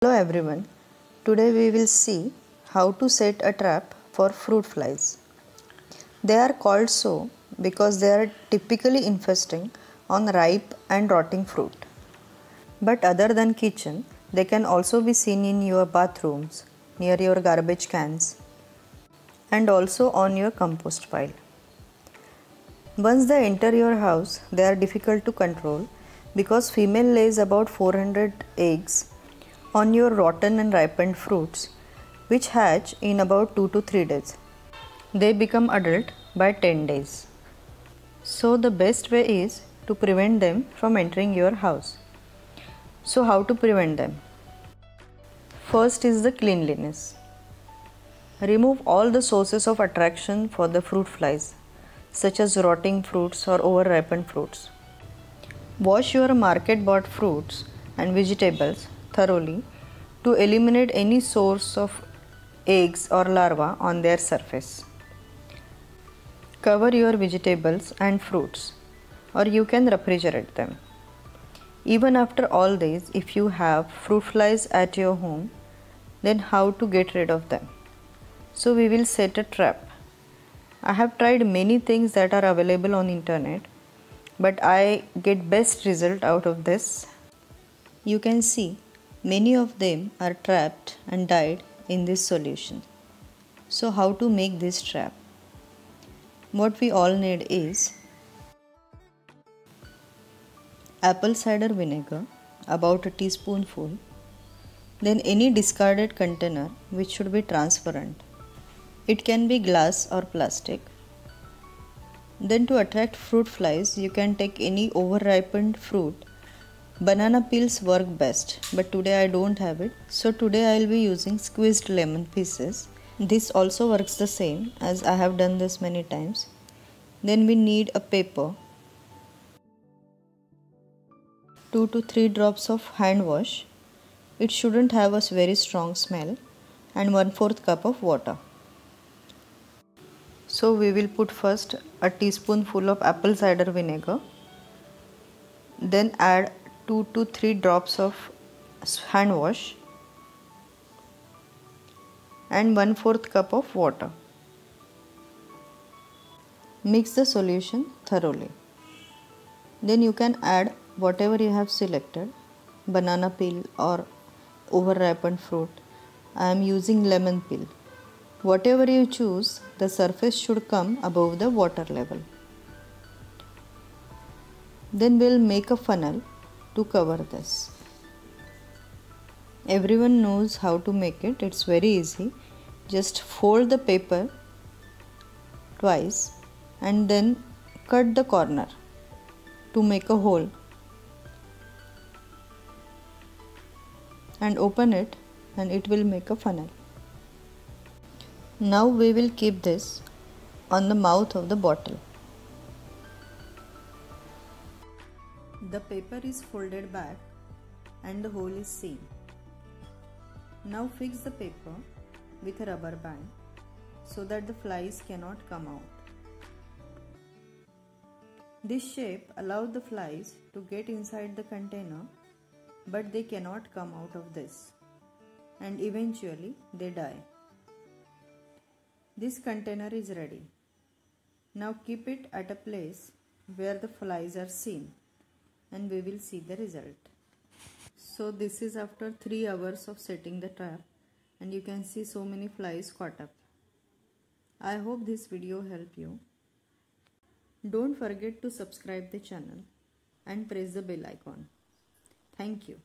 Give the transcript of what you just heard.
Hello everyone, today we will see how to set a trap for fruit flies. They are called so because they are typically infesting on ripe and rotting fruit. But other than kitchen, they can also be seen in your bathrooms, near your garbage cans, and also on your compost pile. Once they enter your house, they are difficult to control because female lays about 400 eggs on your rotten and ripened fruits, which hatch in about 2 to 3 days. They become adult by 10 days. So the best way is to prevent them from entering your house. So how to prevent them? First is the cleanliness. Remove all the sources of attraction for the fruit flies, such as rotting fruits or over-ripened fruits. Wash your market-bought fruits and vegetables thoroughly to eliminate any source of eggs or larvae on their surface. Cover your vegetables and fruits, or you can refrigerate them. Even after all this, if you have fruit flies at your home, then how to get rid of them? So we will set a trap. I have tried many things that are available on internet, but I get best result out of this. You can see many of them are trapped and died in this solution. So how to make this trap? What we all need is apple cider vinegar, about a teaspoonful, then any discarded container which should be transparent. It can be glass or plastic. Then to attract fruit flies, you can take any over-ripened fruit. Banana peels work best, but today I don't have it. So today I will be using squeezed lemon pieces. This also works the same as I have done this many times. Then we need a paper, 2 to 3 drops of hand wash. It shouldn't have a very strong smell, and 1/4 cup of water. So we will put first a teaspoonful of apple cider vinegar, then add 2 to 3 drops of hand wash and 1/4 cup of water. Mix the solution thoroughly. Then you can add whatever you have selected, banana peel or over-ripened fruit. I am using lemon peel. Whatever you choose, the surface should come above the water level. Then we'll make a funnel to cover this. Everyone knows how to make it. It's very easy. Just fold the paper twice and then cut the corner to make a hole and open it, and it will make a funnel. Now we will keep this on the mouth of the bottle. The paper is folded back and the hole is seen. Now fix the paper with a rubber band so that the flies cannot come out. This shape allows the flies to get inside the container, but they cannot come out of this, and eventually they die. This container is ready. Now keep it at a place where the flies are seen, and we will see the result. So this is after 3 hours of setting the trap, and you can see so many flies caught up. I hope this video helped you. Don't forget to subscribe the channel and press the bell icon. Thank you.